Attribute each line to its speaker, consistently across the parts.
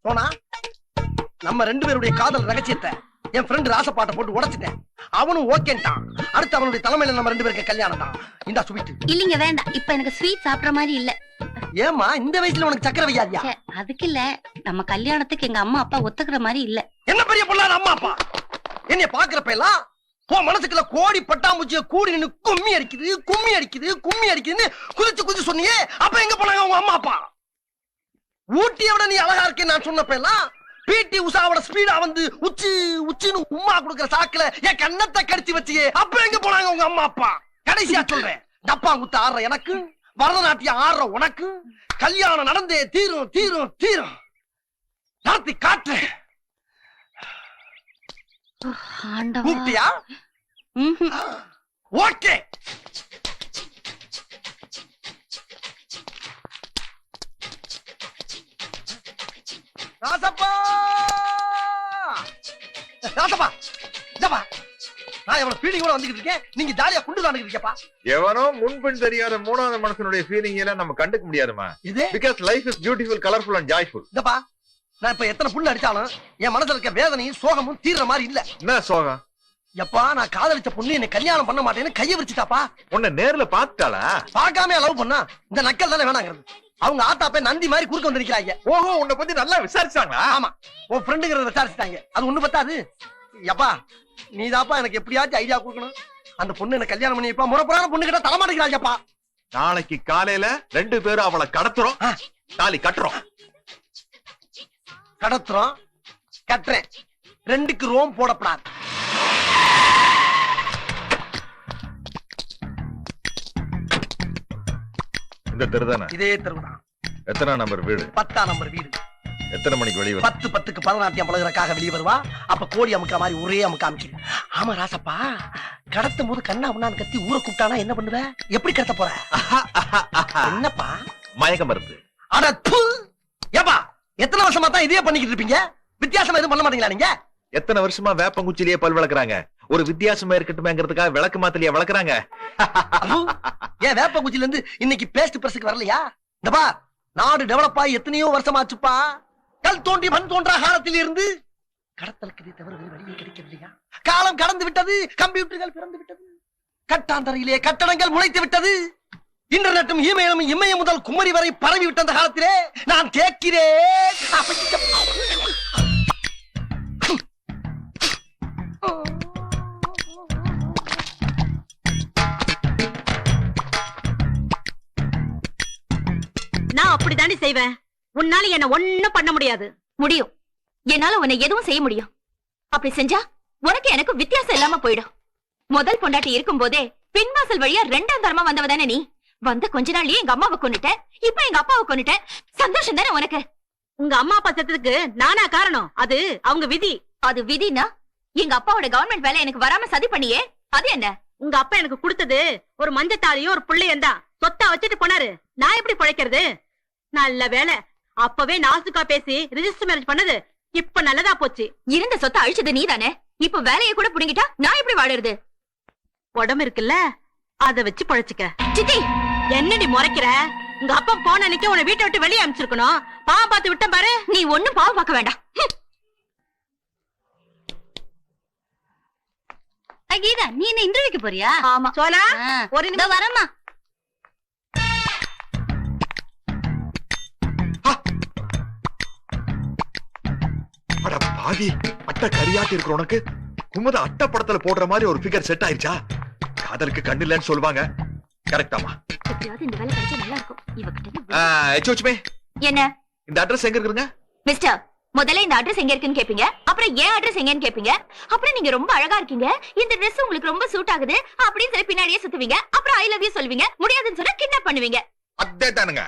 Speaker 1: போனா நம்ம 2 பேருடைய காதல் ரகசியத்தை என் ஃப்ரெண்ட் ராசப்பாட்டை போட்டு உடைச்சிட்டேன். அவனும் ஓகேன்ட்டான். அடுத்து அவனுடைய தலைமையில நம்ம 2 பேருக்கு கல்யாணம் தான். இந்த ஸ்வீட்
Speaker 2: இல்லீங்க வேண்டாம். இப்ப எனக்கு ஸ்வீட் சாப்பிடுற மாதிரி இல்ல.
Speaker 1: ஏமா இந்த வயசுல உனக்கு சக்கரை வியாதியா?
Speaker 2: அதுக்கு இல்ல, நம்ம கல்யாணத்துக்கு எங்க அம்மா அப்பா ஒத்துக்கிற மாதிரி இல்ல.
Speaker 1: என்ன பெரிய பொல்லாத அம்மா அப்பா? என்னைய பாக்குறப்ப எல்லாம் உன் மனசுக்குள்ள கோடி பட்டாம்பூச்சிய கூடி நின்னு கும்மி அடிக்குது கும்மி அடிக்குது கும்மி அடிக்குதுன்னு குதிச்சு குதிச்சு சொன்னியே. அப்ப எங்க போனாங்க உங்க அம்மா அப்பா? ஊட்டியை விட நீ அழகா இருக்கேன்னு நான் சொன்னப்ப எல்லாம் பிடி உஷாவோட ஸ்பீடா வந்து உச்சி உச்சின்னு உம்மா கொடுக்குற சாக்குல என் கண்ணத்தை கடிச்சு வச்சியே. அப்ப எங்க போனாங்க உங்க அம்மா அப்பா? கடைசியா சொல்றேன், டப்பாங்குத்து ஆடுற எனக்கு, பரதநாட்டியம் ஆடுற உனக்கு கல்யாணம் நடந்தே தீரும் தீரும் தீரும். நடத்தி காட்டுறேன். கூப்பிட்டியா? ஓகே. ராசப்பா ராசப்பா ஜப்பா, நான் எவ்வளவு ஃபீலிங்கோட வந்துகிட்டு இருக்கேன். நீங்க ஜாலியா குண்டு தாண்டுகிட்டு இருக்கேப்பா.
Speaker 3: எவனோ முன்பின் தெரியாத மூணாவது மனுஷனுடைய ஃபீலிங் எல்லாம் நம்ம கண்டுக்க முடியாதுமா.
Speaker 1: இது
Speaker 3: because life is beautiful, colorful and joyful.
Speaker 1: ஜப்பா, நான் இப்ப எத்தனை புண்ணு அடிச்சாலும் என் மனசுல இருக்க வேதனையும் சோகமும் தீர்ற மாதிரி இல்ல.
Speaker 3: என்ன சோகம்?
Speaker 1: எப்பா நான் காதலிச்ச பொண்ணு என்ன கல்யாணம் பண்ண மாட்டேன்னு கைய விரிச்சுட்டாப்பா.
Speaker 3: உன்னை நேர்ல பாத்துட்டாளா?
Speaker 1: பார்க்காம லவ் பண்ணா இந்த நக்கல் தானே வேணாங்கிறது. அவங்க ஆத்தாப்பே நந்தி மாதிரி குறுக்க வந்து நிக்கிறாங்க.
Speaker 3: ஓஹோ, உன்னை பத்தி நல்லா விசாரிச்சாங்களா?
Speaker 1: ஆமா, உன் ஃப்ரெண்டுங்கிறத விசாரிச்சுட்டாங்க. அது ஒண்ணு பத்தாது. எப்பா நீதாப்பா எனக்கு எப்படியாச்சும் ஐடியா கொடுக்கணும். அந்த பொண்ணு என்ன கல்யாணம் பண்ணி வைப்பா. முறப்புறான பொண்ணு கிட்ட தலைமாட்டிக்கிறாங்கப்பா.
Speaker 3: நாளைக்கு காலையில 2 பேரும் அவளை கடத்துறோம், தாலி கட்டுறோம்.
Speaker 1: கடத்துறோம் கட்டுறேன், 2க்கு ரோம் போடப்படாது.
Speaker 3: இந்த தெருதானே?
Speaker 1: இதே தெருவுதான்.
Speaker 3: எத்தனை நம்பர் வீடு?
Speaker 1: 10ஆம் நம்பர் வீடு.
Speaker 3: எத்தனை மணிக்கு வெளியே வரும்?
Speaker 1: 10:10க்கு பரதநாட்டியம் பழகுறதுக்காக வெளியே வருவா. அப்ப கோழி அமுக்கிற மாதிரி ஒரே அமுக்க அமுக்கிடு. ஆமா ராசப்பா, கடத்தும் போது கண்ணா உண்ணான்னு கத்தி ஊரை கூப்பிட்டானா என்ன பண்ணுவ? எப்படி கடத்த போற? என்னப்பா
Speaker 3: மயக்க மருந்து?
Speaker 1: அட தூ. ஏப்பா எத்தனை வருஷமா தான் இதே பண்ணிக்கிட்டு இருப்பீங்க? வித்தியாசமா எதுவும் பண்ண மாட்டீங்களா நீங்க?
Speaker 3: எத்தனை வருஷமா வேப்பங்குச்சிலேயே பல் விளக்குறாங்க. ஒரு வித்தியாசமா இருக்கட்டுமேங்கிறதுக்காக விளக்கு மாத்திலேயே வளர்க்குறாங்க.
Speaker 1: ஏன் வேப்பங்குச்சில இருந்து இன்னைக்கு பேஸ்ட் பிரஸுக்கு வரலையா? இந்தப்பா, நாடு டெவலப் ஆகி எத்தனையோ வருஷமாச்சுப்பா. கல் தோண்டி மண் தோன்றா காலத்தில் இருந்து கடத்தலுக்கு தவிர வழியே கிடைக்கவில்லையா? காலம் கடந்து விட்டது, கம்ப்யூட்டர்கள் பிறந்து விட்டது, கட்டாந்தரையிலே கட்டடங்கள் முளைத்து விட்டது, இன்டர்நெட்டும் இமெயிலும் இமயம் முதல் குமரி வரை பரவி விட்ட அந்த காலத்திலே நான் கேட்கிறேன்.
Speaker 4: நான் அப்படித்தாண்டி செய்வேன். உன்னால என்ன ஒண்ணும் பண்ண முடியாது.
Speaker 2: முடியும். என்னால உன்னை எதுவும் செய்ய முடியும். அப்படி செஞ்சா உனக்கு எனக்கு வித்தியாசம் இல்லாம போயிடும். முதல் பொண்டாட்டி இருக்கும் போதே பின்வாசல் வழியா 2ஆம் தரமா வந்தவதானே நீ. வந்த கொஞ்ச நாள்லயே எங்க அம்மாவை கொன்னுட்ட, இப்ப எங்க அப்பாவை கொன்னுட்ட. சந்தோஷம் தானே உனக்கு?
Speaker 4: உங்க அம்மா அப்பா செத்ததுக்கு நானா காரணம்? அது அவங்க விதி.
Speaker 2: அது விதினா எங்க அப்பாவோட கவர்மெண்ட் வேலை எனக்கு வராம சதி பண்ணியே, அது என்ன?
Speaker 4: உங்க அப்பா எனக்கு கொடுத்தது ஒரு மஞ்சத்தாலையும் ஒரு புள்ளையும் தான். சொத்தா வச்சுட்டு போனாரு. நான் எப்படி பிழைக்கிறது? நல்ல வேலை, அப்பவே நாசுக்கா பேசி ரிஜிஸ்டர் மேரேஜ் பண்ணது இப்ப நல்லதா போச்சு.
Speaker 2: இருந்த சொத்தை அழிச்சது நீ தானே. இப்ப வேலையை கூட புடுங்கிட்டா நான் எப்படி வாழறது?
Speaker 4: உடம்பு இருக்குல்ல, அத வச்சு பழச்சுக்க.
Speaker 2: சித்தி,
Speaker 4: என்னடி முறைக்கிற? உங்க அப்பா போன அன்னைக்கு உன்னை வீட்டை விட்டு வெளியே அனுப்பிச்சிருக்கணும். பாவம் பார்த்து விட்டேன் பாரு.
Speaker 2: நீ ஒண்ணும் பாவம் பார்க்க வேண்டாம். கீதா, நீ என்ன இன்டர்வியூக்கு போறியா?
Speaker 4: ஆமா சோலா, ஒரு
Speaker 2: நிமிஷம் வரமா.
Speaker 3: அட பாவி, அட்டை கரியாட்டி இருக்கிற உனக்கு குமுத அட்டை படத்துல போடுற மாதிரி ஒரு ஃபிகர் செட் ஆயிருச்சா? காதலுக்கு கண்ணு இல்லன்னு சொல்லுவாங்க. கரெக்டாமா?
Speaker 2: எப்படியாவது இந்த வேலை கிடைச்சா நல்லா இருக்கும். இவகிட்ட
Speaker 3: எச்சோச்சுமே
Speaker 2: என்ன?
Speaker 3: இந்த அட்ரஸ் எங்க இருக்குங்க
Speaker 2: மிஸ்டர்? முதல்ல இந்த அட்ரஸ் எங்க இருக்குன்னு கேப்பீங்க, அப்புறம் ஏன் அட்ரஸ் எங்கன்னு கேப்பீங்க, அப்புறம் நீங்க ரொம்ப அழகா இருக்கீங்க, இந்த ட்ரெஸ் உங்களுக்கு ரொம்ப சூட் ஆகுது அப்படின்னு சொல்லி பின்னாடியே சுத்துவீங்க, அப்புறம் ஐ லவ் யூ சொல்வீங்க, முடியாதுன்னு சொன்னா கிட்னாப் பண்ணுவீங்க.
Speaker 3: அதே தானுங்க.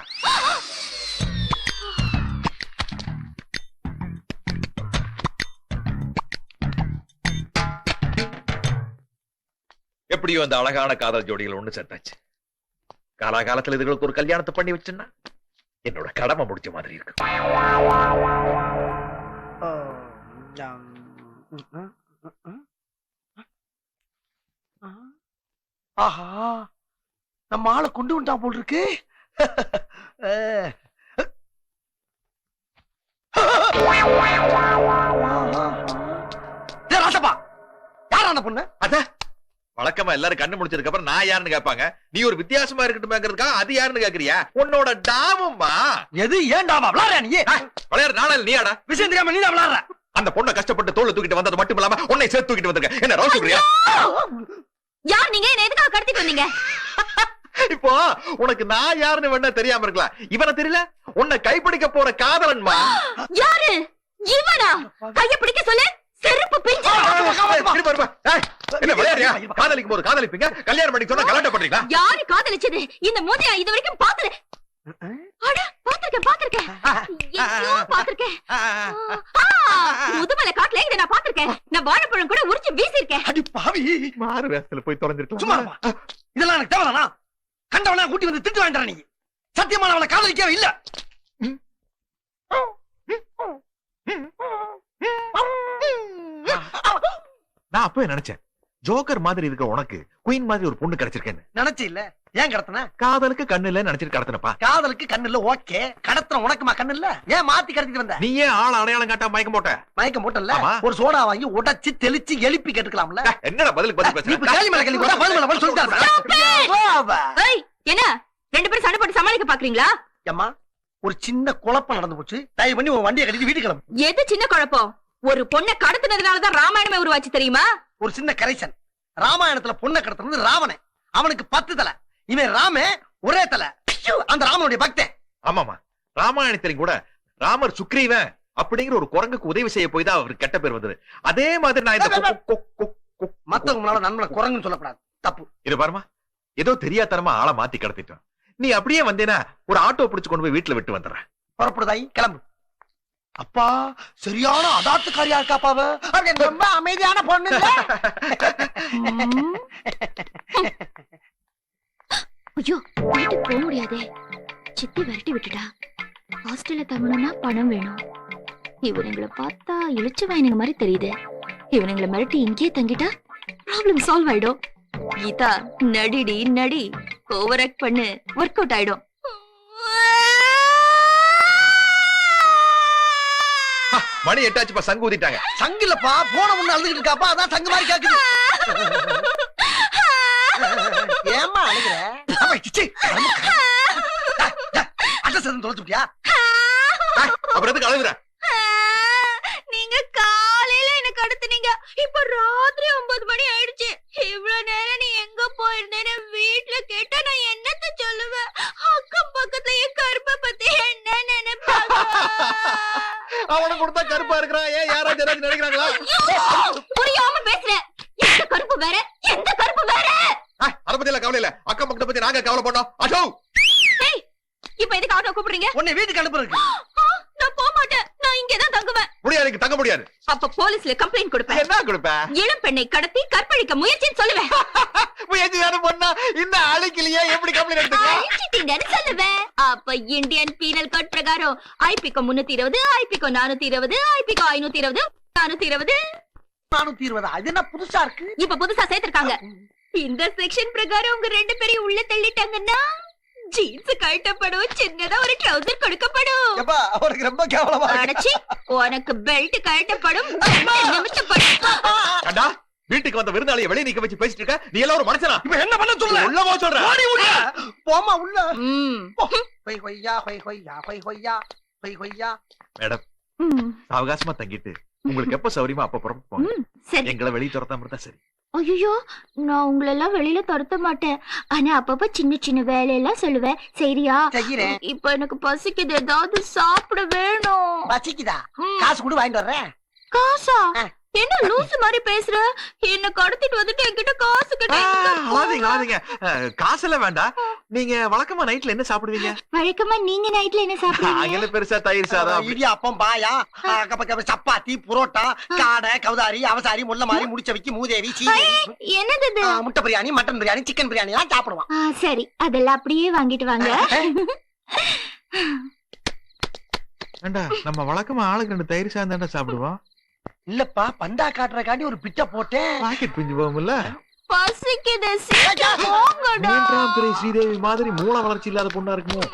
Speaker 3: எப்படியோ அந்த அழகான காதல் ஜோடிகள் ஒண்ணு சேர்த்தாச்சு. காலாகாலத்துல இதுகளுக்கு ஒரு கல்யாணத்தை பண்ணி வச்சுன்னா என்னோட கடமை முடிச்ச மாதிரி இருக்கு.
Speaker 1: ஆஹா, நம்ம ஆளை கொண்டு வந்துட்டான் போல் இருக்கு.
Speaker 3: வழக்கமா எல்லாரும் கண்ணு முடிச்சதுக்கு அப்புறம் நான் யாருன்னு கேட்பாங்க. நீ ஒரு வித்தியாசமா இருக்கட்டுமேங்கிறதுக்காக அது யாருன்னு கேக்குறியா? உன்னோட டாமும்மா.
Speaker 1: எது ஏன்டாமா விளையாடுற நீ?
Speaker 3: விளையாடு நாள் நீயாடா?
Speaker 1: விஷயம் தெரியாம நீ தான் விளையாடுற.
Speaker 3: அந்த பொண்ணை கஷ்டப்பட்டு தோல்ல தூக்கிட்டு வந்தது மட்டும் இல்லாம உன்னை சேர்த்து தூக்கிட்டு வந்திருக்க. என்ன ரோஸ் சொல்றியா?
Speaker 2: யார் நீங்க? என்ன எதுக்காக கடத்திட்டு வந்தீங்க?
Speaker 3: இப்போ உனக்கு நான் யாருன்னு வேணா தெரியாம இருக்கலாம். இவனை தெரியல? உன்னை கைப்பிடிக்க போற காதலன்மா.
Speaker 2: யாரு இவனா? கைய பிடிக்க சொல்லு, செருப்பு பிஞ்சு.
Speaker 3: என்ன விளையாடுறியா? காதலிக்கும் போது காதலிப்பீங்க, கல்யாணம் பண்ணி சொன்னா கலாட்டம் பண்றீங்களா?
Speaker 2: யாரு காதலிச்சது? இந்த மூஞ்சியா இது வரைக்கும் பாத்துல? அட பாத்திருக்கேன் ஐயோ, பாத்திருக்கேன். முதுமலை காட்டுல இதை நான் பாத்திருக்கேன். நான் வாழைப்பழம் கூட உரிச்சு வீசிருக்கேன்.
Speaker 1: அடி பாவி,
Speaker 3: மாறு வேஷத்துல போய் தொலைஞ்சிருக்கலாம்.
Speaker 1: சும்மா இருப்பா. இதெல்லாம் எனக்கு தேவைதானா? கண்டவனா கூட்டி வந்து திட்டு வாங்கிட்டார நீ. சத்தியமான அவளை காதலிக்கவே இல்ல.
Speaker 3: நான் அப்பவே நினைச்சேன், ஜோக்கர் மாதிரி இருக்க உனக்கு குயின் மாதிரி ஒரு பொண்ணு கிடைச்சிருக்கேன்னு.
Speaker 1: நினைச்சு இல்ல, ஏன் கடத்தின?
Speaker 3: காதலுக்கு கண்ணு இல்ல நினைச்சிட்டு கடத்தினப்பா.
Speaker 1: காதலுக்கு கண்ணு இல்ல, ஓகே. கடத்தின உனக்குமா கண்ணு இல்ல? ஏன் மாத்தி கடத்திட்டு வந்த?
Speaker 3: நீ ஏன் ஆள் அடையாளம் காட்டா மயக்கம் போட்ட?
Speaker 1: மயக்கம் போட்டல,
Speaker 3: ஆமா.
Speaker 1: ஒரு சோடா வாங்கி உடைச்சு தெளிச்சு எழுப்பி கேட்டுக்கலாம்ல.
Speaker 3: என்னடா பதிலுக்கு பதில்
Speaker 1: நீ இப்ப
Speaker 3: பேசுற?
Speaker 1: கேள்வி மேல கேள்வி கேட்டா பதில் மேல பதில் சொல்லிட்டாரு.
Speaker 2: ஏய், என்ன ரெண்டு பேரும் சண்டை போட்டு சமாளிக்க பாக்குறீங்களா?
Speaker 1: அம்மா, ஒரு சின்ன குழப்பம் நடந்து போச்சு. தயவு பண்ணி உன் வண்டியை கட்டிட்டு வீட்டுக்கு கிளம்பு.
Speaker 2: எது சின்ன குழப்பம்? ஒரு பொண்ணை கடத்தினதுனாலதான் ராமாயணமே உருவாச்சு தெரியுமா?
Speaker 1: ஒரு சின்ன கரெக்ஷன். ராமாயணத்துல பொண்ணை கடத்தினது ராவணன். அவனுக்கு 10 தலை. இவன் ராமே ஒரே தலை. அந்த ராமனுடைய பக்தன்.
Speaker 3: ஆமாமா, ராமாயணத்திலும் கூட ராமர் சுக்ரீவன் அப்படிங்கிற ஒரு குரங்குக்கு உதவி செய்ய போய் தான் அவருக்கு கெட்ட பேர் வந்தது. அதே மாதிரி நான் இந்த
Speaker 1: மத்தவங்க முன்னால நண்பனை குரங்குன்னு சொல்லக்கூடாது, தப்பு.
Speaker 3: இது பாருமா, ஏதோ தெரியாதனமா ஆளை மாத்தி கடத்திட்டோம். நீ அப்படியே வந்தேனா ஒரு ஆட்டோ பிடிச்சு கொண்டு போய் வீட்டுல விட்டு வந்துடுறேன்.
Speaker 1: புறப்படுதாய், கிளம்பு. அப்பா சரியான அதாத்துக்காரியா இருக்காப்பாவ. ரொம்ப அமைதியான பொண்ணு இல்ல?
Speaker 2: ஐயோ, வீட்டுக்கு போக முடியாதே. சித்தி விரட்டி விட்டுட்டா. ஹாஸ்டல்ல தங்கணும்னா பணம் வேணும். இவனுங்களை பார்த்தா இழிச்சு வாயினுங்க மாதிரி தெரியுது. இவனுங்களை மிரட்டி இங்கேயே தங்கிட்டா ப்ராப்ளம் சால்வ் ஆயிடும். கீதா, நடிடி நடி, ஓவர் ஆக்ட் பண்ணு, ஒர்க் அவுட் ஆயிடும்.
Speaker 3: மணி 8 ஆச்சுப்பா, சங்கு ஊதிட்டாங்க.
Speaker 1: சங்கிலப்பா, போன முன்ன அழுதுகிட்டு இருக்காப்பா, அதான் சங்கு மாதிரி கேக்குது. ஏமா அழுகுற? அட்ரஸ் எதுவும் தொலைச்சுட்டியா?
Speaker 3: அப்புறம் எதுக்கு அழுகுற?
Speaker 2: நீங்க காலையில என்ன கடத்துனீங்க, இப்ப ராத்திரி 9 மணி ஆயிடுச்சு. இவ்வளவு நேரம் நீ எங்க போயிருந்தேன்னு வீட்டுல கேட்டா நான் என்னத்த சொல்லுவேன்? அக்கம் பக்கத்துல என் கருப்பை பத்தி என்ன நினைப்பாங்க?
Speaker 3: அவனை கொடுத்தா கருப்பா இருக்கிறான், ஏன் யாராச்சும் நினைக்கிறாங்களா?
Speaker 2: புரியாம பேசுறேன். எந்த கருப்பு வேற, எந்த கருப்பு வேற?
Speaker 3: அத பத்தி எல்லாம் கவலை இல்ல, அக்கம் பக்கத்தை பத்தி நாங்க கவலை பண்ணோம். அசோ,
Speaker 2: இப்ப எதுக்கு ஆட்டோ கூப்பிடுறீங்க?
Speaker 1: உன்னை வீட்டுக்கு அனுப்புறதுக்கு.
Speaker 2: நான் போக மாட்டேன், நான் இங்கதான் தங்குவேன்.
Speaker 3: முடியாது, தங்க முடியாது.
Speaker 2: அப்ப போலீஸ்ல கம்ப்ளைண்ட் கொடுப்பேன்.
Speaker 3: என்ன கொடுப்ப?
Speaker 2: இளம் பெண்ணை கடத்தி கற்பழிக்க முயற்சின்னு சொல்லுவேன்.
Speaker 3: முயற்சி தானே பண்ணா, இந்த அழைக்கலையே எப்படி கம்ப்ளைண்ட் எடுத்துக்கலாம்?
Speaker 2: அழிச்சிட்டீங்கன்னு சொல்லுவேன். அப்ப இந்தியன் பீனல் கோட் பிரகாரம் ஐபிகோ 320, ஐபிகோ 420, ஐபிகோ 520, 420.
Speaker 1: 420. அது என்ன புதுசா இருக்கு?
Speaker 2: இப்ப புதுசா சேர்த்திருக்காங்க. இந்த செக்ஷன் பிரகாரம் உங்க 2 பேரையும் உள்ள தள்ளிட்டாங்கன்னா ஜீன்ஸ் கழட்டப்படும், சின்னதா ஒரு ட்ரவுசர் கொடுக்கப்படும்.
Speaker 1: எப்பா, அவருக்கு ரொம்ப கேவலமா இருக்கு.
Speaker 2: அடச்சி, உனக்கு பெல்ட் கழட்டப்படும், நிமித்தப்படும்.
Speaker 3: கண்டா, வீட்டுக்கு வந்த விருந்தாளியை வெளியே நிக்க வச்சு பேசிட்டு இருக்க. நீ எல்லாம் ஒரு மனுஷனா?
Speaker 1: இப்ப என்ன பண்ண சொல்ல?
Speaker 3: உள்ள போ சொல்ற.
Speaker 1: ஓடி உள்ள. போமா உள்ள.
Speaker 2: ம்.
Speaker 1: ஹொய் ஹொய்யா, ஹொய் ஹொய்யா, ஹொய் ஹொய்யா, ஹொய் ஹொய்யா.
Speaker 3: மேடம்,
Speaker 2: ம்.
Speaker 3: அவகாசமா தங்கிட்டு உங்களுக்கு எப்ப சௌரியமா அப்ப புறப்பட்டு போங்க.
Speaker 2: ம், சரி.
Speaker 3: எங்களை வெளியே துரத்தாம இருந்தா சரி.
Speaker 2: ஐயோ, நான் உங்களை எல்லாம் வெளியில துரத்த மாட்டேன். ஆனா அப்பப்ப சின்ன சின்ன வேலையெல்லாம் சொல்லுவேன். சரியா?
Speaker 1: செய்கிறேன்.
Speaker 2: இப்ப எனக்கு பசிக்குது, ஏதாவது சாப்பிட வேணும்.
Speaker 1: பசிக்குதா?
Speaker 2: ம்.
Speaker 1: காசு கூட வாங்கிட்டு வர்றேன்.
Speaker 2: காசா?
Speaker 1: ஆ.
Speaker 2: என்ன லூசு மாதிரி பேசுற? என்ன கடத்திட்டு வந்துட்டு என்கிட்ட காசு கிட்ட
Speaker 3: ஆளாதீங்க. காசெல்லாம் வேண்டாம். நீங்க வழக்கமா நைட்ல என்ன சாப்பிடுவீங்க?
Speaker 2: வழக்கமா நீங்க நைட்ல என்ன சாப்பிடுவீங்க?
Speaker 3: அங்கெல்லாம் பெருசா தயிர் சாதம்.
Speaker 1: இடியாப்பம், பாயா, சப்பாத்தி, புரோட்டா, காடை, கவுதாரி, அவசாரி, முள்ள மாதிரி, முடிச்சவிக்கி, மூதேவி, சீனி,
Speaker 2: என்னது இது?
Speaker 1: முட்டை பிரியாணி, மட்டன் பிரியாணி, சிக்கன் பிரியாணி எல்லாம் சாப்பிடுவான்.
Speaker 2: சரி, அதெல்லாம் அப்படியே வாங்கிட்டு வாங்க.
Speaker 3: ஏண்டா, நம்ம வழக்கமா ஆளுக்கு 2 தயிர் சாதம் தானே சாப்பிடுவோம்.
Speaker 1: இல்லப்பா, பந்தா காட்டுறக்காண்டி ஒரு பிட்ட போட்டேன்.
Speaker 3: பாக்கெட் பிஞ்சு போகும்ல.
Speaker 2: பசிக்குது, சீக்கிரம் போங்கடா.
Speaker 3: 3ஆம் பிறை ஸ்ரீதேவி மாதிரி மூளை வளர்ச்சி இல்லாத பொண்ணா இருக்குமோ?